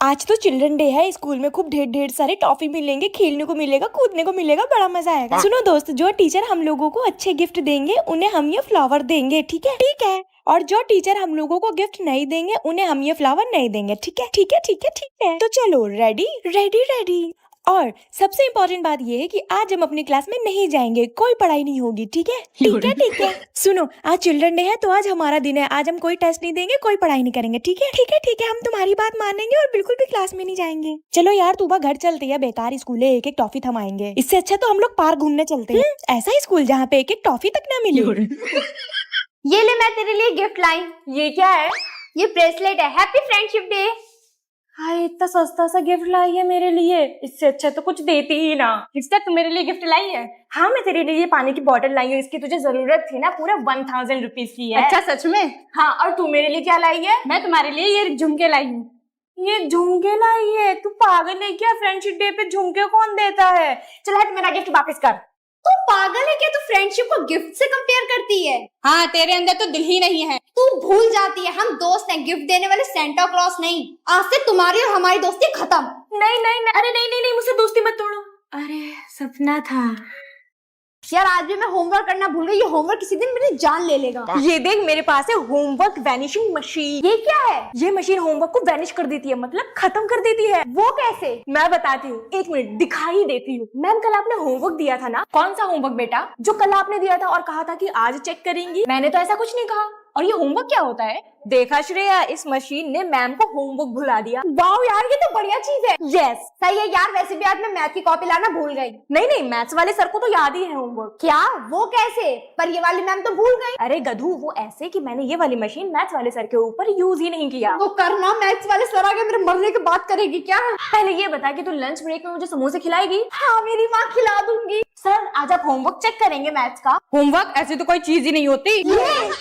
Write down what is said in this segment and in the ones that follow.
आज तो children day है। स्कूल में खूब ढेर ढेर सारे टॉफी मिलेंगे, खेलने को मिलेगा, कूदने को मिलेगा, बड़ा मजा आएगा। सुनो दोस्त, जो टीचर हम लोगों को अच्छे गिफ्ट देंगे उन्हें हम ये फ्लावर देंगे, ठीक है? ठीक है। और जो टीचर हम लोगों को गिफ्ट नहीं देंगे उन्हें हम ये फ्लावर नहीं देंगे, ठीक है? ठीक है, ठीक है, ठीक है। तो चलो, रेडी रेडी रेडी। और सबसे इम्पोर्टेंट बात ये है कि आज हम अपनी क्लास में नहीं जाएंगे, कोई पढ़ाई नहीं होगी, ठीक है? ठीक है, ठीक है। सुनो, आज चिल्ड्रन डे है तो आज हमारा दिन है। आज हम कोई टेस्ट नहीं देंगे, कोई पढ़ाई नहीं करेंगे, ठीक है? ठीक है, ठीक है, हम तुम्हारी बात मानेंगे और बिल्कुल भी क्लास में नहीं जाएंगे। चलो यार, तू घर चलती है, बेकार स्कूल है, एक एक टॉफी थमाएंगे। इससे अच्छा तो हम लोग पार्क घूमने चलते हैं। ऐसा स्कूल जहाँ पे एक एक टॉफी तक न मिले। ये ले, मैं तेरे लिए गिफ्ट लाई। ये क्या है? ये ब्रेसलेट है। Happy friendship day. हाय, इतना सस्ता सा गिफ्ट लाई है मेरे लिए। इससे अच्छा तो कुछ देती ही ना। रिश्ता, तू मेरे लिए गिफ्ट लाई है? हाँ, मैं तेरे लिए पानी की बोतल लाई हूँ। इसकी तुझे जरूरत थी ना, पूरा 1000 रुपीज की है। अच्छा, सच में? हाँ, और तू मेरे लिए क्या लाई है? मैं तुम्हारे लिए ये झुमके लाई हूँ। ये झुमके लाई है? तू पागल है क्या? फ्रेंडशिप डे पे झुमके कौन देता है? चल हट, मेरा गिफ्ट वापस कर। तू पागल है क्या? तू फ्रेंडशिप को गिफ्ट से कंपेयर करती है? हाँ, तेरे अंदर तो दिल ही नहीं है। तू भूल जाती है, हम दोस्त हैं, गिफ्ट देने वाले सेंटा क्लॉस नहीं। आज से तुम्हारी और हमारी दोस्ती खत्म। नहीं नहीं नहीं, अरे नहीं नहीं नहीं, मुझसे दोस्ती मत तोड़ो। अरे सपना था यार, आज भी मैं होमवर्क करना भूल गई। ये होमवर्क किसी दिन मेरी जान ले लेगा। ये देख, मेरे पास है होमवर्क वैनिशिंग मशीन। ये क्या है? ये मशीन होमवर्क को वैनिश कर देती है, मतलब खत्म कर देती है। वो कैसे? मैं बताती हूँ, एक मिनट, दिखाई देती हूँ। मैम, कल आपने होमवर्क दिया था ना? कौन सा होमवर्क बेटा? जो कल आपने दिया था और कहा था कि आज चेक करेंगी। मैंने तो ऐसा कुछ नहीं कहा। और ये होमवर्क क्या होता है? देखा श्रेया, इस मशीन ने मैम को होमवर्क भुला दिया। वाओ यार, ये तो बढ़िया चीज है। यस, सही है यार। वैसे भी आज मैं मैथ की कॉपी लाना भूल गई। नहीं नहीं, मैथ्स वाले सर को तो याद ही है होमवर्क। क्या? वो कैसे? पर ये वाली मैम तो भूल गई। अरे गधू, वो ऐसे कि मैंने ये वाली मशीन मैथ्स वाले सर के ऊपर यूज ही नहीं किया। वो करना, मैथ्स वाले सर आगे मेरे मरने की बात करेगी क्या? पहले ये बता कि तू लंच ब्रेक में मुझे समोसे खिलाएगी? हाँ, मेरी माँ खिला दूंगी। सर, आज आप होमवर्क चेक करेंगे मैथ्स का। होमवर्क ऐसी तो कोई चीज ही नहीं होती।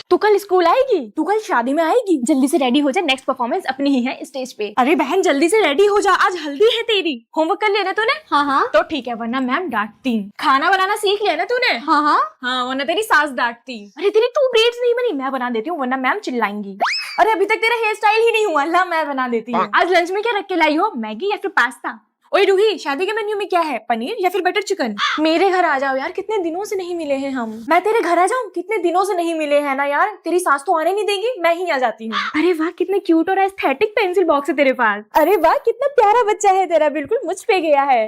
तू कल स्कूल आएगी? तू कल शादी में आएगी? जल्दी से रेडी हो जा, नेक्स्ट परफॉर्मेंस अपनी ही है स्टेज पे। अरे बहन, जल्दी से रेडी हो जा, आज हल्दी है तेरी। होमवर्क कर लिया ना तूने? हाँ हाँ। तो ठीक है, वरना मैम डांटती। खाना बनाना सीख लिया ना तूने? हाँ हाँ। हाँ, वरना तेरी सास डांटती। अरे तेरी टू ब्रेड्स नहीं बनी, मैं बना देती हूँ, वरना मैम चिल्लाएंगी। अरे अभी तक तेरा हेयर स्टाइल ही नहीं हुआ, ला मैं बना देती हूँ। आज लंच में क्या रख के लाई हो? मैगी या फिर पास्ता? ओए रूही, शादी के मेन्यू में क्या है? पनीर या फिर बटर चिकन? मेरे घर आ जाओ यार, कितने दिनों से नहीं मिले हैं हम। मैं तेरे घर आ जाऊं? कितने दिनों से नहीं मिले हैं ना यार। तेरी सास तो आने नहीं देगी, मैं ही आ जाती हूँ। अरे वाह, कितने क्यूट और एस्थेटिक पेंसिल बॉक्स है तेरे पास। अरे वाह, कितना प्यारा बच्चा है तेरा, बिल्कुल मुझ पे गया है।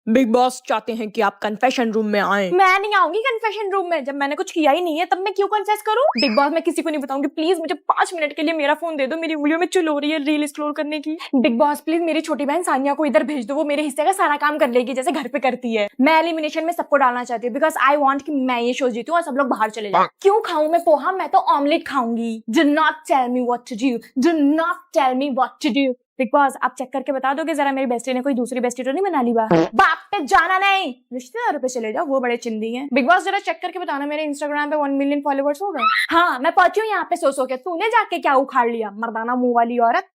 बिग बॉस चाहते हैं कि आप कन्फेशन रूम में आएं। मैं नहीं आऊंगी कन्फेशन रूम में, जब मैंने कुछ किया ही नहीं है तब मैं क्यों कन्फेस करूं? बिग बॉस, मैं किसी को नहीं बताऊंगी। प्लीज मुझे 5 मिनट के लिए मेरा फोन दे दो, मेरी उंगलियों में चुल हो रही है रील स्क्रॉल करने की। बिग बॉस प्लीज, मेरी छोटी बहन सानिया को इधर भेज दो, वो मेरे हिस्से का सारा काम कर लेगी जैसे घर पे करती है। मैं एलिमिनेशन में सबको डालना चाहती हूँ, बिकॉज आई वॉन्ट कि मैं ये शो जीतूं और सब लोग बाहर चले जाए। क्यों खाऊं मैं पोहा? मैं तो ऑमलेट खाऊंगी। Do not tell me what to do, do not tell me what to do. Big boss, आप चेक करके बता दोगे जरा, मेरी बेस्टी ने कोई दूसरी बेस्टी तो नहीं बना ली? बाप पे जाना नहीं, रिश्तेदारों पे चले जाओ, वो बड़े चिंदी हैं। बिग बॉस, जरा चेक करके बताना मेरे इंस्टाग्राम पे 1 मिलियन फॉलोवर्स हो गए। हाँ, मैं पहुंची हूँ यहाँ पे सो के। तूने जाके क्या उखाड़ लिया, मर्दाना मुंह वाली औरत?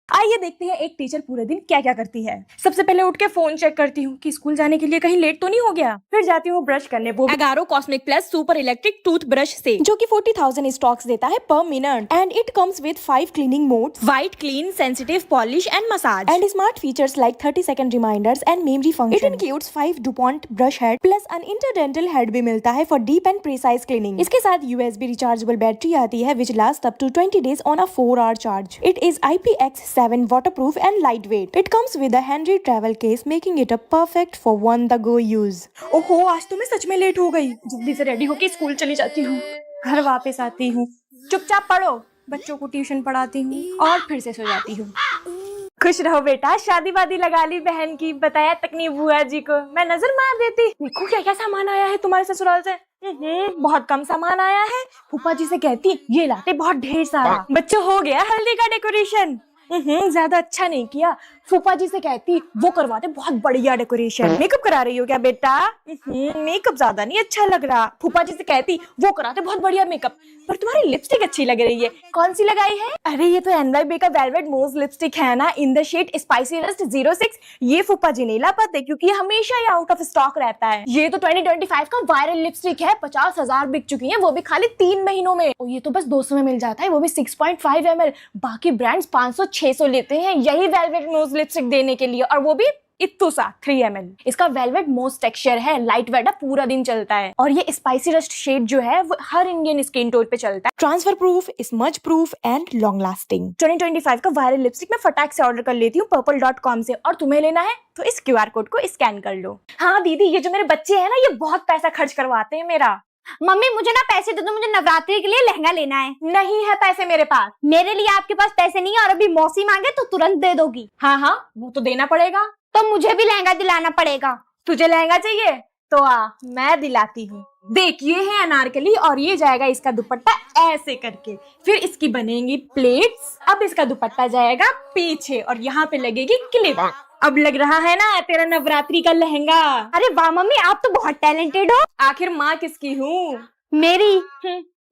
आइए देखते हैं एक टीचर पूरे दिन क्या क्या करती है। सबसे पहले उठ के फोन चेक करती हूँ कि स्कूल जाने के लिए कहीं लेट तो नहीं हो गया। फिर जाती हूँ ब्रश करने, वो 11 cosmic plus super electric toothbrush से, जो कि 40,000 स्टॉक्स देता है पर minute. And it comes with 5 cleaning modes, white clean, sensitive, polish and massage, and smart features like 30-second reminders and memory function. It includes 5 DuPont brush head plus an interdental head भी मिलता है for deep and precise cleaning. इसके साथ USB rechargeable battery आती है which lasts up to 20 days on a 4-hour charge. It is IPX7 waterproof and lightweight. It comes with a handy travel case making it a perfect for on-the-go use. ओहो, आज तो मैं सच में late हो गई। जल्दी से रेडी होके स्कूल चली जाती हूँ, घर वापस आती हूँ, चुपचाप पढ़ो, बच्चों को ट्यूशन पढ़ाती हूँ और फिर से सो जाती हूँ। खुश रहो बेटा, शादी वादी लगा ली बहन की, बताया तक नहीं बुआ जी को। मैं नजर मार देती। देखो क्या क्या सामान आया है तुम्हारे ससुराल से। बहुत कम सामान आया है। फूफा जी से कहती ये लाते बहुत ढेर सारा। बच्चों, हो गया हल्दी का डेकोरेशन? ज्यादा अच्छा नहीं किया। फूफा जी से कहती वो करवाते बहुत बढ़िया डेकोरेशन। मेकअप करा रही हो क्या बेटा? मेकअप ज्यादा नहीं अच्छा लग रहा। फूफा जी से कहती वो कराते बहुत बढ़िया मेकअप, पर तुम्हारी लिपस्टिक अच्छी लग रही है, कौन सी लगाई है? अरे ये तो NYB का वेलवेट मूव लिपस्टिक है ना, in the shade spicy rust 06। ये फूफा जी नहीं ला पाते क्योंकि ये हमेशा ही आउट ऑफ स्टॉक रहता है। ये तो 2025 का वायरल लिपस्टिक है, 50,000 बिक चुकी है, वो भी खाली 3 महीनों में। और ये तो बस 200 में मिल जाता है, वो भी 6.5 ml। बाकी ब्रांड्स 500-600 लेते हैं यही वेलवेट मूव लिपस्टिक देने के लिए, और वो भी इत्तू सा 3 ml। इसका वेलवेट मोस्ट टेक्सचर है, लाइट वेट है, पूरा दिन चलता है। और ये स्पाइसी रस्ट शेड जो है वो हर इंडियन स्किन टोन पे चलता है। Transfer proof, smudge proof and long lasting. 2025 का वायरल लिपस्टिक मैं फटाक से ऑर्डर कर लेती हूँ purple.com से, और तुम्हें लेना है तो इस QR कोड को स्कैन कर लो। हाँ दीदी, ये जो मेरे बच्चे हैं ना, ये बहुत पैसा खर्च करवाते हैं मेरा। मम्मी मुझे ना पैसे दे दो, मुझे नवरात्रि के लिए लहंगा लेना है। नहीं है पैसे मेरे पास। मेरे लिए आपके पास पैसे नहीं है, और अभी मौसी मांगे तो तुरंत दे दोगी। हाँ हाँ, वो तो देना पड़ेगा। तो मुझे भी लहंगा दिलाना पड़ेगा। तुझे लहंगा चाहिए तो आ, मैं दिलाती हूँ। देख, ये है अनारकली, और ये जाएगा इसका दुपट्टा ऐसे करके, फिर इसकी बनेंगी प्लेट्स। अब इसका दुपट्टा जाएगा पीछे और यहाँ पे लगेगी क्लिप। अब लग रहा है ना तेरा नवरात्रि का लहंगा? अरे वाह मम्मी, आप तो बहुत टैलेंटेड हो। आखिर माँ किसकी हूँ? मेरी।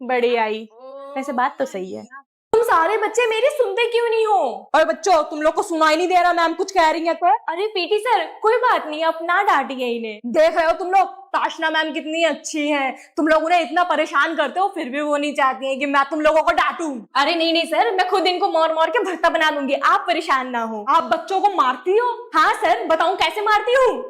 बड़ी आई। वैसे बात तो सही है। तुम सारे बच्चे मेरी सुनते क्यों नहीं हो? और बच्चों, तुम लोग को सुनाई नहीं दे रहा मैम कुछ कह रही है तो? अरे पीटी सर, कोई बात नहीं, अपना डांटिए इन्हें। देख रहे हो तुम लोग, ताशना मैम कितनी अच्छी हैं। तुम लोग उन्हें इतना परेशान करते हो, फिर भी वो नहीं चाहती हैं कि मैं तुम लोगों को डांटूं। अरे नहीं नहीं सर, मैं खुद इनको मार मार के भर्ता बना दूंगी, आप परेशान ना हो। आप बच्चों को मारती हो? हाँ सर, बताऊं कैसे मारती हूँ?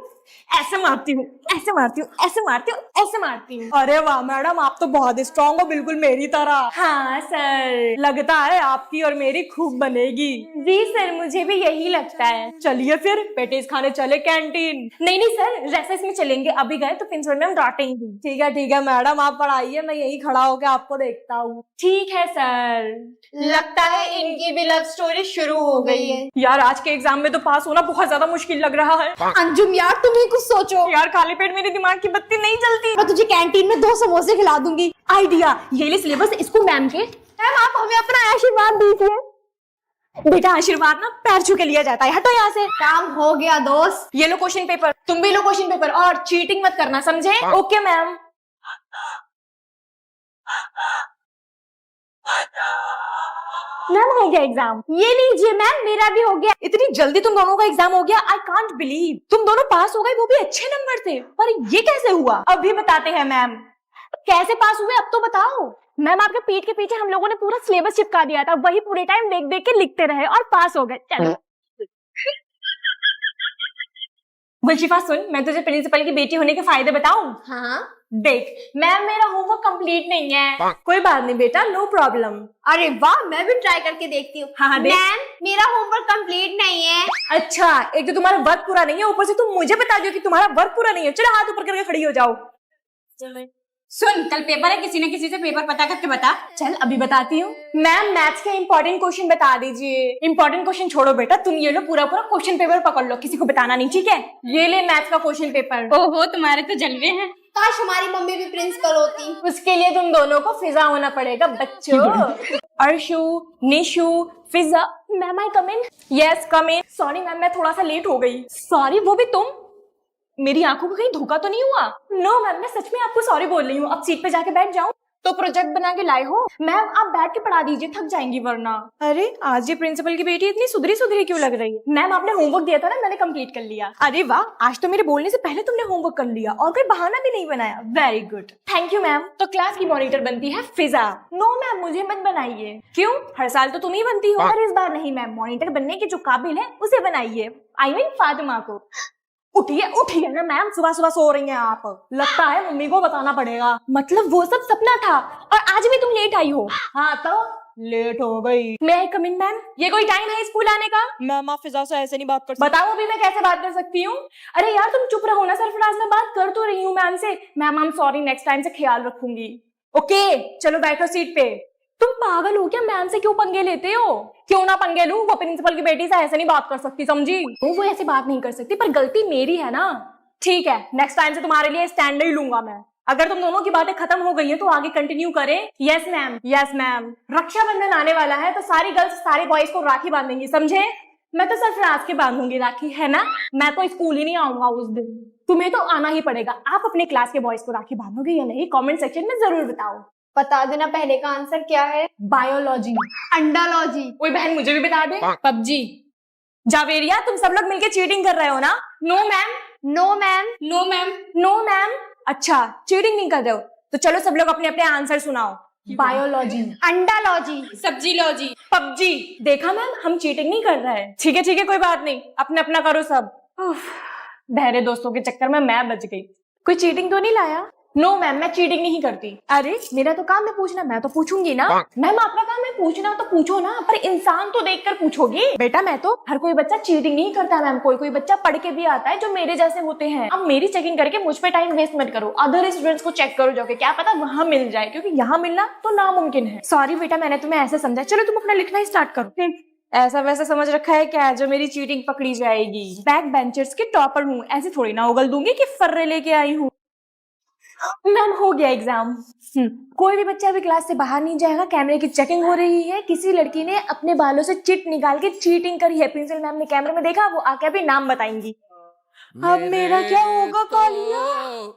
ऐसे मारती हूँ, ऐसे मारती हूँ, ऐसे मारती हूँ, ऐसे मारती हूँ। अरे वाह मैडम, आप तो बहुत स्ट्रांग हो, बिल्कुल मेरी तरह। हाँ सर, लगता है आपकी और मेरी खूब बनेगी। जी सर, मुझे भी यही लगता है। चलिए फिर पेटीज खाने चले कैंटीन। नहीं नहीं सर, रेसेस में चलेंगे, अभी गए तो प्रिंसिपल मैम डांटेंगी। ठीक है मैडम, आप पढ़ाइए, मैं यही खड़ा होकर आपको देखता हूँ। ठीक है सर। लगता है इनकी भी लव स्टोरी शुरू हो गई है। यार आज के एग्जाम में तो पास होना बहुत ज्यादा मुश्किल लग रहा है। अंजुम यार, तुम ही कुछ सोचो। यार खाली पेट मेरे दिमाग की बत्ती नहीं चलती। मैं तुझे कैंटीन में 2 समोसे खिला दूंगी। आइडिया, ये ले सिलेबस, इसको मैम के। मैम आप हमें अपना आशीर्वाद दीजिए। बेटा आशीर्वाद ना पैर छू के लिया जाता है, हटो यहाँ से। काम हो गया दोस्त। ये लो क्वेश्चन पेपर, तुम भी लो क्वेश्चन पेपर, और चीटिंग मत करना, समझे? Okay ma'am. मैम हो गया एग्जाम। ये लीजिए मैम, मेरा भी हो गया। इतनी जल्दी तुम दोनों का एग्जाम हो गया? I can't believe. तुम दोनों पास हो गए, वो भी अच्छे नंबर से। पर ये कैसे हुआ? अभी बताते हैं मैम। कैसे पास हुए अब तो बताओ। मैम आपके पीठ के पीछे हम लोगों ने पूरा सिलेबस चिपका दिया था, वही पूरे टाइम देख देख के लिखते रहे और पास हो गए। चलो गुलशिफा सुन, मैं तुझे प्रिंसिपल की बेटी होने के फायदे बताऊं? हाँ। देख मैम, मेरा होमवर्क कंप्लीट नहीं है। कोई बात नहीं बेटा, नो प्रॉब्लम। अरे वाह, मैं भी ट्राई करके देखती हूँ। हाँ देख। मैम मेरा होमवर्क कंप्लीट नहीं है। अच्छा, एक तो तुम्हारा वर्क पूरा नहीं है, ऊपर से तुम मुझे बता दो कि तुम्हारा वर्क पूरा नहीं है। चलो हाथ ऊपर करके खड़ी हो जाओ। चलो सुन, कल पेपर है, किसी न किसी से पेपर पता करके बता। चल अभी बताती हूँ। मैम मैथ्स के इंपॉर्टेंट क्वेश्चन बता दीजिए। इंपॉर्टेंट क्वेश्चन छोड़ो बेटा, तुम ये लो पूरा पूरा क्वेश्चन पेपर पकड़ लो, किसी को बताना नहीं, ठीक है? ये ले मैथ्स का क्वेश्चन पेपर। ओहो, तुम्हारे तो जलवे हैं। काश हमारी मम्मी भी प्रिंसिपल होती। उसके लिए तुम दोनों को फिजा होना पड़ेगा बच्चों। Arshu, Nishu, Fiza. Ma'am I come in? Yes come in. Sorry ma'am, मैं थोड़ा सा लेट हो गई। सॉरी, वो भी तुम? मेरी आंखों को कहीं धोखा तो नहीं हुआ? नो मैम, मैं सच में आपको सॉरी बोल रही हूँ। अब सीट पे जाके बैठ जाऊँ? तो प्रोजेक्ट बना के लाए हो? मैम आप बैठ के पढ़ा दीजिए, थक जाएंगी वरना। अरे आज ये प्रिंसिपल की बेटी इतनी सुधरी सुधरी क्यों लग रही है? मैम आपने होमवर्क दिया था ना, मैंने कंप्लीट कर लिया। अरे वाह, आज तो मेरे बोलने से पहले तुमने होमवर्क कर लिया और कोई बहाना भी नहीं बनाया। Very good, thank you ma'am. तो क्लास की मॉनिटर बनती है फिजा। नो मैम, मुझे मत बनाइए। क्यों? हर साल तो तुम ही बनती हो। पर इस बार नहीं मैम, मॉनिटर बनने के जो काबिल है उसे बनाइए। आई मीन फातिमा को। उठिए उठिए ना मैम, सुबह सुबह सो रही हैं आप। लगता है मम्मी को बताना पड़ेगा। मतलब वो सब सपना था और आज भी तुम लेट आई हो? हाँ तो लेट हो गई। मैं आई कम इन मैम? ये कोई टाइम है स्कूल आने का? मैम आप फिजा से ऐसे नहीं बात कर सकती। बताओ अभी मैं कैसे बात कर सकती हूँ? अरे यार तुम चुप रहो ना, सरफराज मैं बात कर तो रही हूँ मैम से। Ma'am I am sorry, next time से ख्याल रखूंगी। ओके चलो बैठो सीट पे। तुम पागल हो क्या? मैम से क्यों पंगे लेते हो? क्यों ना पंगे लूं, वो प्रिंसिपल की बेटी से ऐसे नहीं बात कर सकती, समझी? वो ऐसे बात नहीं कर सकती, पर गलती मेरी है ना। ठीक है, नेक्स्ट टाइम से तुम्हारे लिए स्टैंड नहीं लूंगा मैं। अगर तुम दोनों की बातें खत्म हो गई हैं तो आगे कंटिन्यू करें। Yes ma'am, yes ma'am. Rakshabandhan आने वाला है तो सारी गर्ल्स सारे बॉयज को राखी बांधेंगी, समझे? मैं तो सरफराज के बांधूंगी राखी, है ना। मैं तो स्कूल ही नहीं आऊंगा उस दिन। तुम्हें तो आना ही पड़ेगा। आप अपने क्लास के बॉयज को राखी बांधोगे या नहीं, कमेंट सेक्शन में जरूर बताओ। बता देना पहले का आंसर क्या है। बायोलॉजी। अंडालॉजी। कोई बहन मुझे भी बता दे। पबजी। जावेरिया, तुम सब लोग मिलके चीटिंग कर रहे हो ना। No ma'am. No ma'am. No ma'am. No ma'am. अच्छा, चीटिंग नहीं कर रहे हो तो चलो सब लोग अपने अपने आंसर सुनाओ। बायोलॉजी। अंडालॉजी। सब्जी लॉजी। पबजी। देखा मैम, हम चीटिंग नहीं कर रहे हैं। ठीक है, कोई बात नहीं, अपना अपना करो सब। बहरे दोस्तों के चक्कर में मैं बच गई। कोई चीटिंग तो नहीं लाया। नो मैम, मैं चीटिंग नहीं करती। अरे मेरा तो काम है पूछना, मैं तो पूछूंगी ना। मैम आपका काम है पूछना, तो पूछो ना, पर इंसान तो देखकर पूछोगी। बेटा मैं तो, हर कोई बच्चा चीटिंग नहीं करता मैम, कोई बच्चा पढ़ के भी आता है जो मेरे जैसे होते हैं। अब मेरी चेकिंग करके मुझ पे टाइम वेस्ट मत करो, अदर स्टूडेंट्स को चेक करो जाके, क्या पता वहां मिल जाए, क्योंकि यहाँ मिलना तो नामुमकिन है। सॉरी बेटा, मैंने तुम्हें ऐसे समझा। चलो तुम अपना लिखना ही स्टार्ट करो। ऐसा वैसा समझ रखा है क्या जो मेरी चीटिंग पकड़ी जाएगी। बैक बेंचर्स के टॉपर हूँ, ऐसे थोड़ी ना उगल दूंगी कि फर्रे लेके आई हूँ। मैम हो गया एग्जाम। कोई भी बच्चा अभी क्लास से बाहर नहीं जाएगा, कैमरे की चेकिंग हो रही है। किसी लड़की ने अपने बालों से चिट निकाल के चीटिंग करी है, प्रिंसिपल मैम ने कैमरे में देखा, वो आके अभी नाम बताएंगी। अब मेरा क्या होगा कालिया।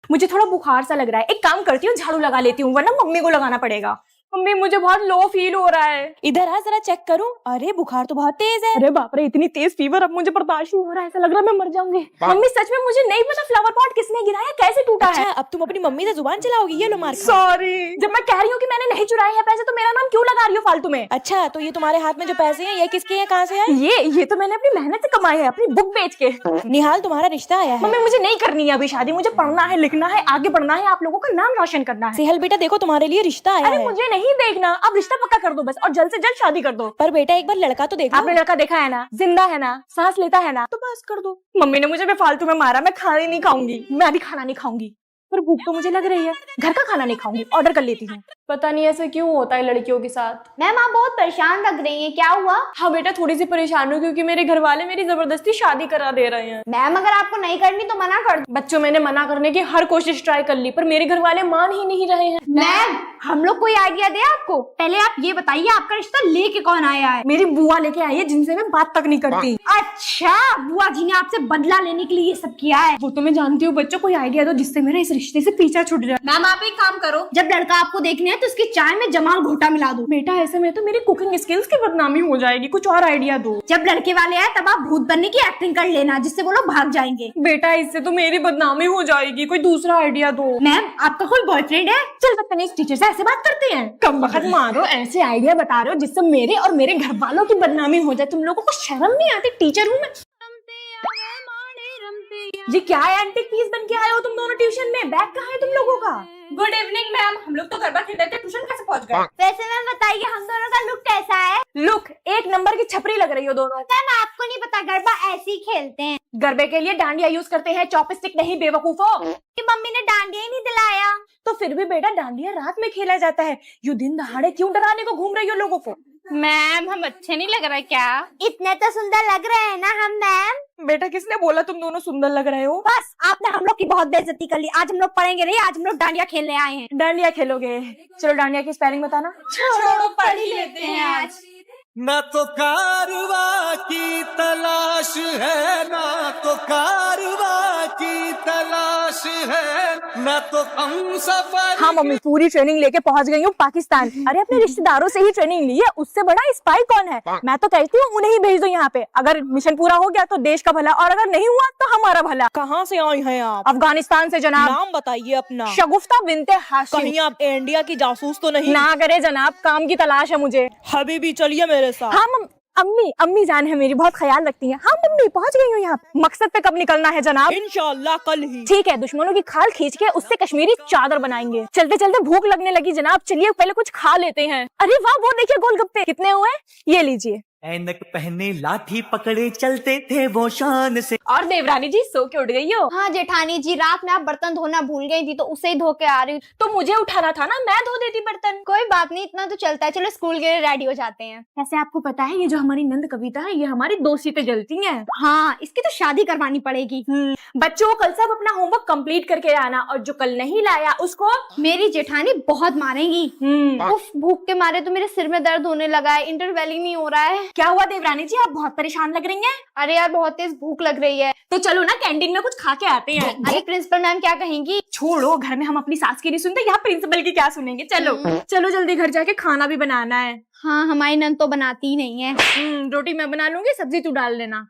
मुझे थोड़ा बुखार सा लग रहा है, एक काम करती हूँ, झाड़ू लगा लेती हूँ, वरना मम्मी को लगाना पड़ेगा। मम्मी मुझे बहुत लो फील हो रहा है। इधर आ जरा चेक करूं। अरे बुखार तो बहुत तेज है। अरे बाप रे, इतनी तेज फीवर, अब मुझे बर्दाश्त नहीं हो रहा है, ऐसा लग रहा है मैं मर जाऊंगी। मम्मी सच में मुझे नहीं पता फ्लावर पॉट किसने गिराया, कैसे टूटा है। अब तुम अपनी मम्मी से जुबान चलाओगी। ये लो मार। सॉरी। जब मैं कह रही हूँ कि मैंने नहीं चुराए हैं पैसे, तो मेरा नाम क्यों लगा रही हो फालतू में। अच्छा, तो ये तुम्हारे हाथ में जो पैसे हैं ये किसके हैं, कहाँ से आए? ये तो मैंने अपनी मेहनत से कमाए हैं, अपनी बुक बेच के। निहाल तुम्हारा रिश्ता आया है। मम्मी मुझे नहीं करनी है अभी शादी, मुझे पढ़ना है, लिखना है, आगे बढ़ना है, आप लोगों का नाम रोशन करना है। सेहल बेटा देखो, तुम्हारे लिए रिश्ता आया है। अरे मुझे नहीं देखना, अब रिश्ता पक्का कर दो बस, और जल्द से जल्द शादी कर दो। पर बेटा एक बार लड़का तो देखो। आपने लड़का देखा है ना, जिंदा है ना, सांस लेता है ना, तो बस कर दो। मम्मी ने मुझे बेफालतू में मारा, मैं खाना नहीं खाऊंगी, मैं अभी खाना नहीं खाऊंगी, पर भूख तो मुझे लग रही है। घर का खाना नहीं खाऊंगी, ऑर्डर कर लेती हूँ। पता नहीं ऐसे क्यों होता है लड़कियों के साथ। मैम आप बहुत परेशान लग रही हैं, क्या हुआ। हाँ बेटा, थोड़ी सी परेशान हूँ, क्योंकि मेरे घर वाले मेरी जबरदस्ती शादी करा दे रहे हैं। मैम अगर आपको नहीं करनी तो मना कर दो। बच्चों, मैंने मना करने की हर कोशिश ट्राई कर ली, पर मेरे घर वाले मान ही नहीं रहे हैं। मैम हम लोग कोई आइडिया दे आपको। पहले आप ये बताइए आपका रिश्ता लेके कौन आया है। मेरी बुआ लेके आई है, जिनसे मैं बात तक नहीं करती। अच्छा, बुआ जी ने आपसे बदला लेने के लिए ये सब किया है। वो तो मैं जानती हूँ। बच्चों कोई आइडिया दो जिससे मेरा इस रिश्ते से पीछा छूट जाए। मैम आप एक काम करो, जब लड़का आपको देखने है तो उसकी चाय में जमाल घोटा मिला दो। बेटा ऐसे में तो मेरी कुकिंग स्किल्स की बदनामी हो जाएगी, कुछ और आइडिया दो। जब लड़के वाले आए तब आप भूत बनने की एक्टिंग कर लेना, जिससे वो लोग भाग जाएंगे। बेटा इससे तो मेरी बदनामी हो जाएगी, कोई दूसरा आइडिया दो। मैम आपका कोई बॉयफ्रेंड है। चल बदतमीज टीचर से ऐसे बात करते हैं। कम वक्त मारो, ऐसे आइडिया बता रहे हो जिससे मेरे और मेरे घर वालों की बदनामी हो जाए। तुम लोगों को शर्म नहीं आती, टीचर हूँ मैं। जी क्या है, एंटिक पीस बन के आए हो तुम दोनों ट्यूशन में, बैग कहाँ है तुम लोगों का। गुड इवनिंग मैम, हम लोग तो गरबा खेल रहे थे, ट्यूशन कैसे पहुंच गए। वैसे मैम बताइए हम दोनों का लुक कैसा है। लुक एक नंबर की छपरी लग रही हो दोनों। मैम आपको नहीं पता गरबा ऐसे ही खेलते हैं। गरबे के लिए डांडिया यूज करते हैं, चॉपस्टिक नहीं बेवकूफो। कि मम्मी ने डांडिया ही नहीं दिलाया। तो फिर भी बेटा डांडिया रात में खेला जाता है, यू दिन दहाड़े क्यों डराने को घूम रही हो लोगों को। मैम हम अच्छे नहीं लग रहे क्या। इतने तो सुंदर लग रहे हैं ना हम मैम। बेटा किसने बोला तुम दोनों सुंदर लग रहे हो। बस आपने हम लोग की बहुत बेइज्जती कर ली। आज हम लोग पढ़ेंगे नहीं, आज हम लोग डांडिया खेलने आए हैं। डांडिया खेलोगे, चलो डांडिया की स्पेलिंग बताना। छोड़ो पढ़ ही लेते हैं आज। ना तो कारवा की तलाश है, ना तो कारवा की तलाश है, ना तो हम सफर। हाँ मम्मी, पूरी ट्रेनिंग लेके पहुंच गई हूँ पाकिस्तान। अरे अपने रिश्तेदारों से ही ट्रेनिंग ली है, उससे बड़ा स्पाई कौन है। मैं तो कहती हूँ उन्हें ही भेज दो यहाँ पे। अगर मिशन पूरा हो गया तो देश का भला, और अगर नहीं हुआ तो हमारा भला। कहाँ से आई हैं आप? अफगानिस्तान से जनाब। नाम बताइए अपना। शगुफ्ता बिनते हाशिम। कहीं आप इंडिया की जासूस तो नहीं? ना करे जनाब, काम की तलाश है मुझे। हबीबी चलिए मेरे साथ। हाँ अम्मी जान है मेरी, बहुत ख्याल रखती हैं। हाँ मम्मी पहुंच गई हूँ यहाँ। मकसद पे कब निकलना है जनाब? इंशाल्लाह कल ही। ठीक है, दुश्मनों की खाल खींच के उससे कश्मीरी चादर बनाएंगे। चलते चलते भूख लगने लगी जनाब, चलिए पहले कुछ खा लेते हैं। अरे वाह, वो देखिए गोलगप्पे कितने हुए, ये लीजिए। ऐनक पहने लाठी पकड़े चलते थे वो शान से। और देवरानी जी सो के उठ गई हो? हाँ जेठानी जी, रात में आप बर्तन धोना भूल गई थी तो उसे ही धो के आ रही हूँ। तो मुझे उठाना था ना, मैं धो देती बर्तन। कोई बात नहीं, इतना तो चलता है। चलो स्कूल के लिए रेडी हो जाते हैं। वैसे आपको पता है ये जो हमारी नंद कविता है, ये हमारी दोस्ती पे जलती है। हाँ इसकी तो शादी करवानी पड़ेगी। बच्चों कल सब अपना होमवर्क कंप्लीट करके आना, और जो कल नहीं लाया उसको मेरी जेठानी बहुत मारेंगी। उफ, भूख के मारे तो मेरे सिर में दर्द होने लगा है, इंटरवेल ही नहीं हो रहा है। क्या हुआ देवरानी जी, आप बहुत परेशान लग रही हैं। अरे यार बहुत तेज भूख लग रही है। तो चलो ना कैंटीन में कुछ खा के आते हैं। अरे प्रिंसिपल मैम क्या कहेंगी? छोड़ो, घर में हम अपनी सास की नहीं सुनते, यहाँ प्रिंसिपल की क्या सुनेंगे। चलो चलो जल्दी घर जाके खाना भी बनाना है। हाँ हमारी नन तो बनाती ही नहीं है। रोटी मैं बना लूंगी, सब्जी तू डाल लेना।